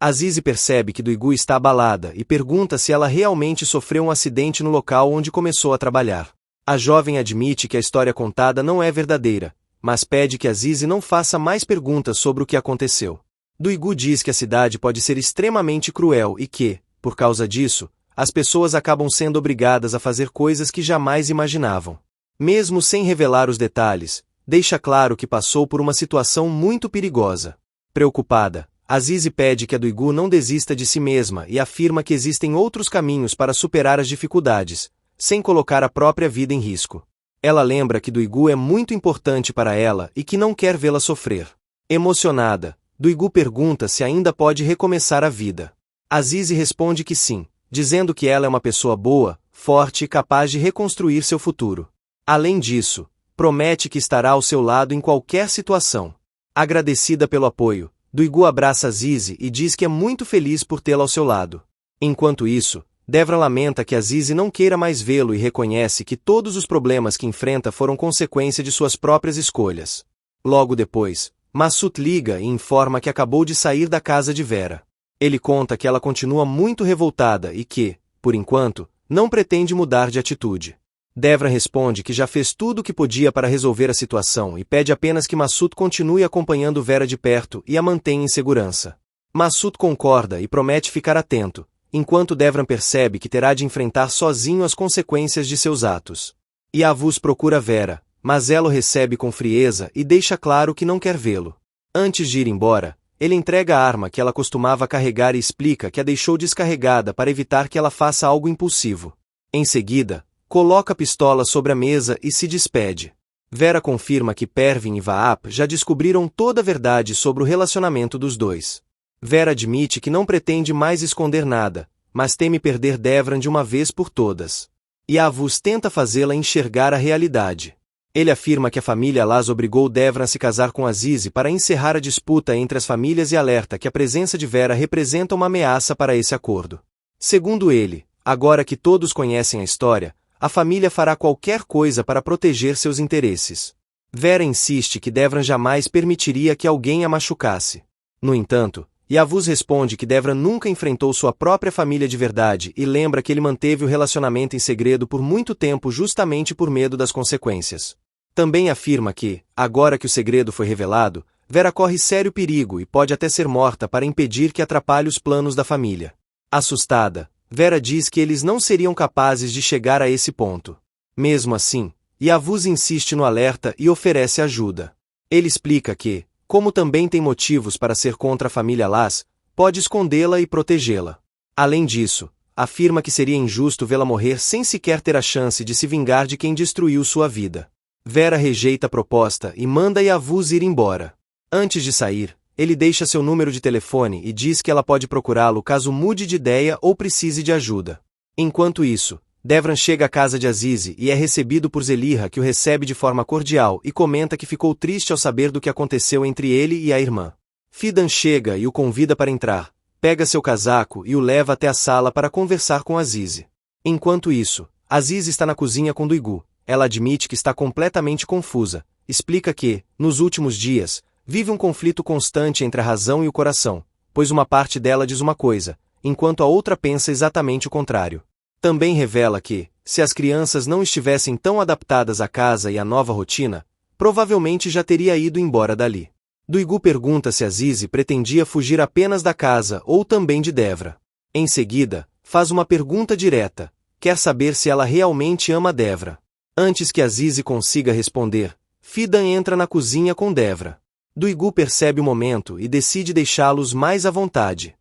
Azize percebe que Duigu está abalada e pergunta se ela realmente sofreu um acidente no local onde começou a trabalhar. A jovem admite que a história contada não é verdadeira, mas pede que Azize não faça mais perguntas sobre o que aconteceu. Duigu diz que a cidade pode ser extremamente cruel e que, por causa disso, as pessoas acabam sendo obrigadas a fazer coisas que jamais imaginavam. Mesmo sem revelar os detalhes, deixa claro que passou por uma situação muito perigosa. Preocupada, Azize pede que a Duigu não desista de si mesma e afirma que existem outros caminhos para superar as dificuldades, sem colocar a própria vida em risco. Ela lembra que Duigu é muito importante para ela e que não quer vê-la sofrer. Emocionada, Duigu pergunta se ainda pode recomeçar a vida. Azize responde que sim, dizendo que ela é uma pessoa boa, forte e capaz de reconstruir seu futuro. Além disso, promete que estará ao seu lado em qualquer situação. Agradecida pelo apoio, Duigu abraça Azize e diz que é muito feliz por tê-la ao seu lado. Enquanto isso, Devran lamenta que Azize não queira mais vê-lo e reconhece que todos os problemas que enfrenta foram consequência de suas próprias escolhas. Logo depois, Massoud liga e informa que acabou de sair da casa de Vera. Ele conta que ela continua muito revoltada e que, por enquanto, não pretende mudar de atitude. Devran responde que já fez tudo o que podia para resolver a situação e pede apenas que Massoud continue acompanhando Vera de perto e a mantenha em segurança. Massoud concorda e promete ficar atento, enquanto Devran percebe que terá de enfrentar sozinho as consequências de seus atos. Yavuz procura Vera, mas ela o recebe com frieza e deixa claro que não quer vê-lo. Antes de ir embora, ele entrega a arma que ela costumava carregar e explica que a deixou descarregada para evitar que ela faça algo impulsivo. Em seguida, coloca a pistola sobre a mesa e se despede. Vera confirma que Pervin e Vaap já descobriram toda a verdade sobre o relacionamento dos dois. Vera admite que não pretende mais esconder nada, mas teme perder Devran de uma vez por todas. Yavuz tenta fazê-la enxergar a realidade. Ele afirma que a família Laz obrigou Devran a se casar com Azize para encerrar a disputa entre as famílias e alerta que a presença de Vera representa uma ameaça para esse acordo. Segundo ele, agora que todos conhecem a história, a família fará qualquer coisa para proteger seus interesses. Vera insiste que Devran jamais permitiria que alguém a machucasse. No entanto, Yavuz responde que Devran nunca enfrentou sua própria família de verdade e lembra que ele manteve o relacionamento em segredo por muito tempo justamente por medo das consequências. Também afirma que, agora que o segredo foi revelado, Vera corre sério perigo e pode até ser morta para impedir que atrapalhe os planos da família. Assustada, Vera diz que eles não seriam capazes de chegar a esse ponto. Mesmo assim, Yavuz insiste no alerta e oferece ajuda. Ele explica que, como também tem motivos para ser contra a família Laz, pode escondê-la e protegê-la. Além disso, afirma que seria injusto vê-la morrer sem sequer ter a chance de se vingar de quem destruiu sua vida. Vera rejeita a proposta e manda Yavuz ir embora. Antes de sair, ele deixa seu número de telefone e diz que ela pode procurá-lo caso mude de ideia ou precise de ajuda. Enquanto isso, Devran chega à casa de Azize e é recebido por Zelihra, que o recebe de forma cordial e comenta que ficou triste ao saber do que aconteceu entre ele e a irmã. Fidan chega e o convida para entrar, pega seu casaco e o leva até a sala para conversar com Azize. Enquanto isso, Azize está na cozinha com Duigu. Ela admite que está completamente confusa, explica que, nos últimos dias, vive um conflito constante entre a razão e o coração, pois uma parte dela diz uma coisa, enquanto a outra pensa exatamente o contrário. Também revela que, se as crianças não estivessem tão adaptadas à casa e à nova rotina, provavelmente já teria ido embora dali. Duigu pergunta se Azize pretendia fugir apenas da casa ou também de Devran. Em seguida, faz uma pergunta direta, quer saber se ela realmente ama Devran. Antes que Azize consiga responder, Fidan entra na cozinha com Devran. Duigu percebe o momento e decide deixá-los mais à vontade.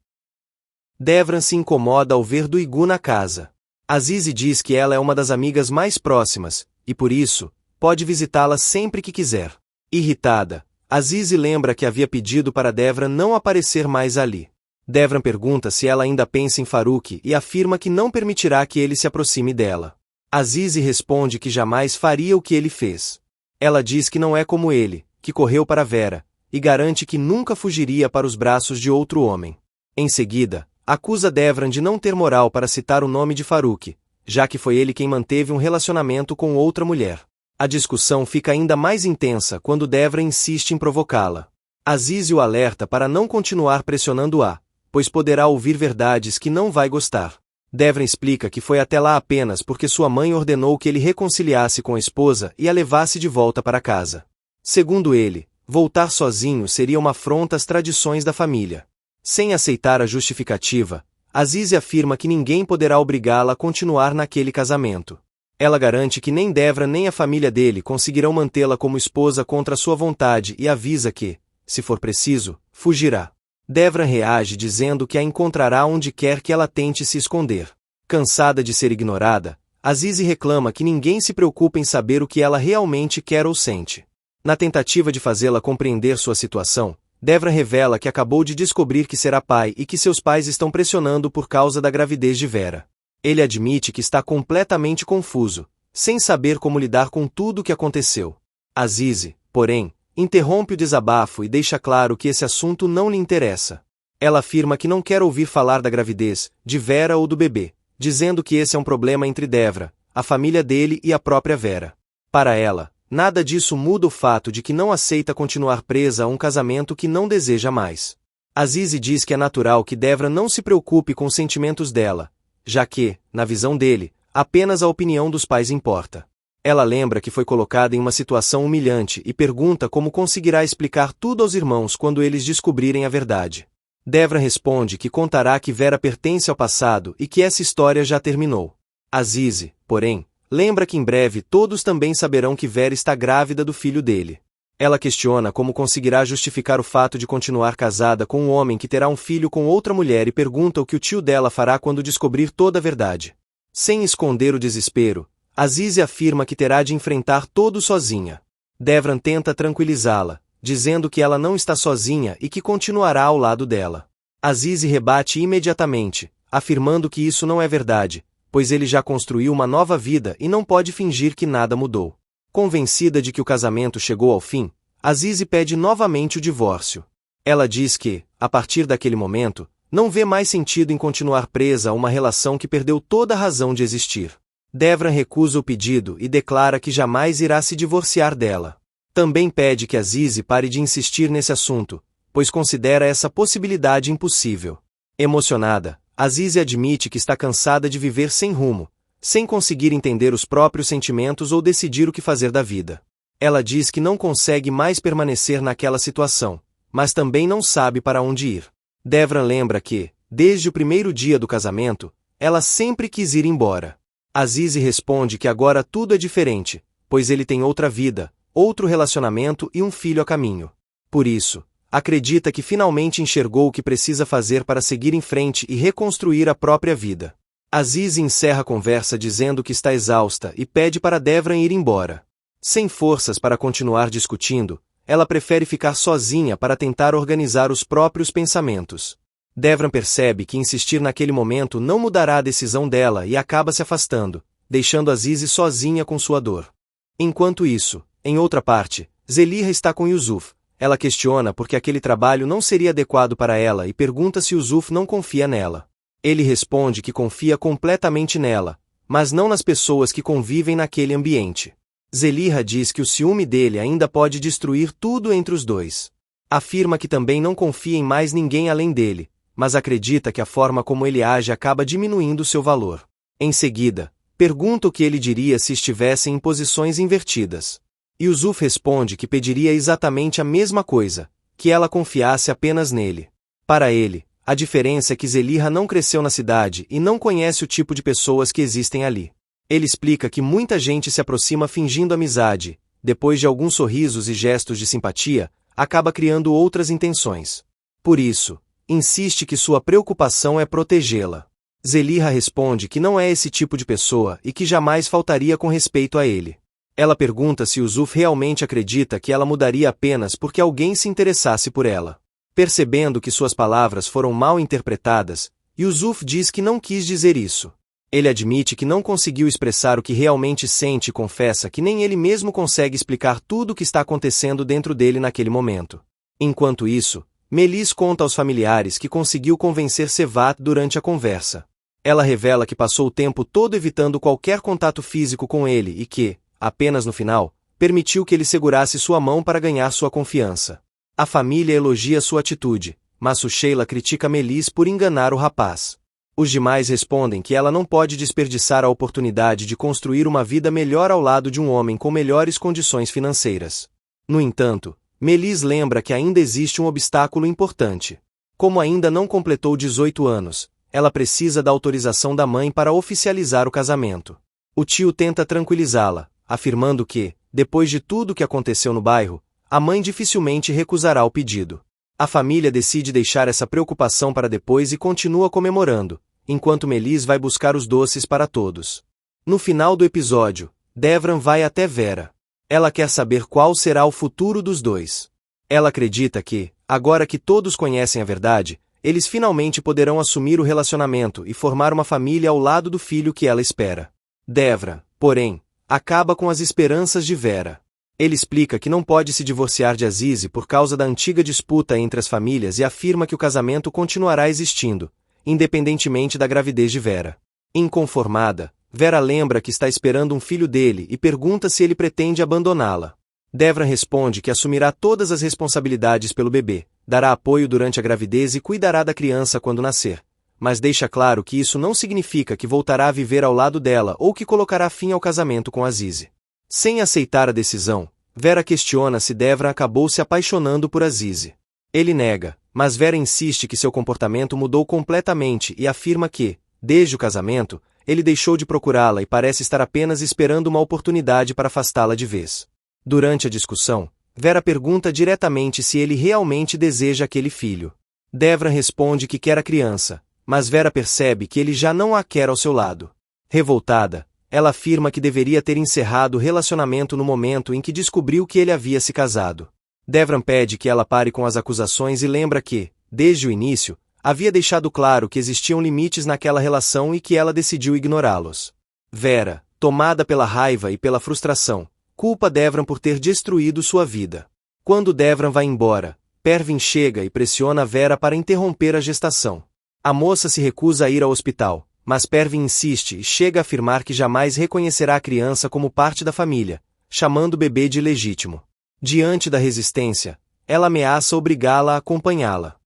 Devran se incomoda ao ver Duigu na casa. Azize diz que ela é uma das amigas mais próximas, e por isso, pode visitá-la sempre que quiser. Irritada, Azize lembra que havia pedido para Devran não aparecer mais ali. Devran pergunta se ela ainda pensa em Faruk e afirma que não permitirá que ele se aproxime dela. Azize responde que jamais faria o que ele fez. Ela diz que não é como ele, que correu para Vera, e garante que nunca fugiria para os braços de outro homem. Em seguida, acusa Devran de não ter moral para citar o nome de Faruk, já que foi ele quem manteve um relacionamento com outra mulher. A discussão fica ainda mais intensa quando Devran insiste em provocá-la. Azize o alerta para não continuar pressionando-a, pois poderá ouvir verdades que não vai gostar. Devran explica que foi até lá apenas porque sua mãe ordenou que ele reconciliasse com a esposa e a levasse de volta para casa. Segundo ele, voltar sozinho seria uma afronta às tradições da família. Sem aceitar a justificativa, Azize afirma que ninguém poderá obrigá-la a continuar naquele casamento. Ela garante que nem Devran nem a família dele conseguirão mantê-la como esposa contra sua vontade e avisa que, se for preciso, fugirá. Devran reage dizendo que a encontrará onde quer que ela tente se esconder. Cansada de ser ignorada, Azize reclama que ninguém se preocupa em saber o que ela realmente quer ou sente. Na tentativa de fazê-la compreender sua situação, Devran revela que acabou de descobrir que será pai e que seus pais estão pressionando por causa da gravidez de Vera. Ele admite que está completamente confuso, sem saber como lidar com tudo o que aconteceu. Azize, porém, interrompe o desabafo e deixa claro que esse assunto não lhe interessa. Ela afirma que não quer ouvir falar da gravidez, de Vera ou do bebê, dizendo que esse é um problema entre Devran, a família dele e a própria Vera. Para ela, nada disso muda o fato de que não aceita continuar presa a um casamento que não deseja mais. Azize diz que é natural que Devran não se preocupe com os sentimentos dela, já que, na visão dele, apenas a opinião dos pais importa. Ela lembra que foi colocada em uma situação humilhante e pergunta como conseguirá explicar tudo aos irmãos quando eles descobrirem a verdade. Devran responde que contará que Vera pertence ao passado e que essa história já terminou. Azize, porém, lembra que em breve todos também saberão que Vera está grávida do filho dele. Ela questiona como conseguirá justificar o fato de continuar casada com um homem que terá um filho com outra mulher e pergunta o que o tio dela fará quando descobrir toda a verdade. Sem esconder o desespero, Azize afirma que terá de enfrentar tudo sozinha. Devran tenta tranquilizá-la, dizendo que ela não está sozinha e que continuará ao lado dela. Azize rebate imediatamente, afirmando que isso não é verdade, pois ele já construiu uma nova vida e não pode fingir que nada mudou. Convencida de que o casamento chegou ao fim, Azize pede novamente o divórcio. Ela diz que, a partir daquele momento, não vê mais sentido em continuar presa a uma relação que perdeu toda a razão de existir. Devran recusa o pedido e declara que jamais irá se divorciar dela. Também pede que Azize pare de insistir nesse assunto, pois considera essa possibilidade impossível. Emocionada, Azize admite que está cansada de viver sem rumo, sem conseguir entender os próprios sentimentos ou decidir o que fazer da vida. Ela diz que não consegue mais permanecer naquela situação, mas também não sabe para onde ir. Devran lembra que, desde o primeiro dia do casamento, ela sempre quis ir embora. Azize responde que agora tudo é diferente, pois ele tem outra vida, outro relacionamento e um filho a caminho. Por isso, acredita que finalmente enxergou o que precisa fazer para seguir em frente e reconstruir a própria vida. Azize encerra a conversa dizendo que está exausta e pede para Devran ir embora. Sem forças para continuar discutindo, ela prefere ficar sozinha para tentar organizar os próprios pensamentos. Devran percebe que insistir naquele momento não mudará a decisão dela e acaba se afastando, deixando Azize sozinha com sua dor. Enquanto isso, em outra parte, Zelihra está com Yusuf. Ela questiona por que aquele trabalho não seria adequado para ela e pergunta se Yusuf não confia nela. Ele responde que confia completamente nela, mas não nas pessoas que convivem naquele ambiente. Zelihra diz que o ciúme dele ainda pode destruir tudo entre os dois. Afirma que também não confia em mais ninguém além dele, mas acredita que a forma como ele age acaba diminuindo seu valor. Em seguida, pergunta o que ele diria se estivessem em posições invertidas. Yusuf responde que pediria exatamente a mesma coisa, que ela confiasse apenas nele. Para ele, a diferença é que Zelihra não cresceu na cidade e não conhece o tipo de pessoas que existem ali. Ele explica que muita gente se aproxima fingindo amizade, depois de alguns sorrisos e gestos de simpatia, acaba criando outras intenções. Por isso, insiste que sua preocupação é protegê-la. Zelihra responde que não é esse tipo de pessoa e que jamais faltaria com respeito a ele. Ela pergunta se Yusuf realmente acredita que ela mudaria apenas porque alguém se interessasse por ela. Percebendo que suas palavras foram mal interpretadas, Yusuf diz que não quis dizer isso. Ele admite que não conseguiu expressar o que realmente sente e confessa que nem ele mesmo consegue explicar tudo o que está acontecendo dentro dele naquele momento. Enquanto isso, Melis conta aos familiares que conseguiu convencer Sevat durante a conversa. Ela revela que passou o tempo todo evitando qualquer contato físico com ele e que, apenas no final, permitiu que ele segurasse sua mão para ganhar sua confiança. A família elogia sua atitude, mas Sushila critica Melis por enganar o rapaz. Os demais respondem que ela não pode desperdiçar a oportunidade de construir uma vida melhor ao lado de um homem com melhores condições financeiras. No entanto, Melis lembra que ainda existe um obstáculo importante. Como ainda não completou 18 anos, ela precisa da autorização da mãe para oficializar o casamento. O tio tenta tranquilizá-la, afirmando que, depois de tudo o que aconteceu no bairro, a mãe dificilmente recusará o pedido. A família decide deixar essa preocupação para depois e continua comemorando, enquanto Melis vai buscar os doces para todos. No final do episódio, Devran vai até Vera. Ela quer saber qual será o futuro dos dois. Ela acredita que, agora que todos conhecem a verdade, eles finalmente poderão assumir o relacionamento e formar uma família ao lado do filho que ela espera. Devran, porém, acaba com as esperanças de Vera. Ele explica que não pode se divorciar de Azize por causa da antiga disputa entre as famílias e afirma que o casamento continuará existindo, independentemente da gravidez de Vera. Inconformada, Vera lembra que está esperando um filho dele e pergunta se ele pretende abandoná-la. Devran responde que assumirá todas as responsabilidades pelo bebê, dará apoio durante a gravidez e cuidará da criança quando nascer, mas deixa claro que isso não significa que voltará a viver ao lado dela ou que colocará fim ao casamento com Azize. Sem aceitar a decisão, Vera questiona se Devran acabou se apaixonando por Azize. Ele nega, mas Vera insiste que seu comportamento mudou completamente e afirma que, desde o casamento, ele deixou de procurá-la e parece estar apenas esperando uma oportunidade para afastá-la de vez. Durante a discussão, Vera pergunta diretamente se ele realmente deseja aquele filho. Devran responde que quer a criança, mas Vera percebe que ele já não a quer ao seu lado. Revoltada, ela afirma que deveria ter encerrado o relacionamento no momento em que descobriu que ele havia se casado. Devran pede que ela pare com as acusações e lembra que, desde o início, havia deixado claro que existiam limites naquela relação e que ela decidiu ignorá-los. Vera, tomada pela raiva e pela frustração, culpa Devran por ter destruído sua vida. Quando Devran vai embora, Pervin chega e pressiona Vera para interromper a gestação. A moça se recusa a ir ao hospital, mas Pervin insiste e chega a afirmar que jamais reconhecerá a criança como parte da família, chamando o bebê de ilegítimo. Diante da resistência, ela ameaça obrigá-la a acompanhá-la.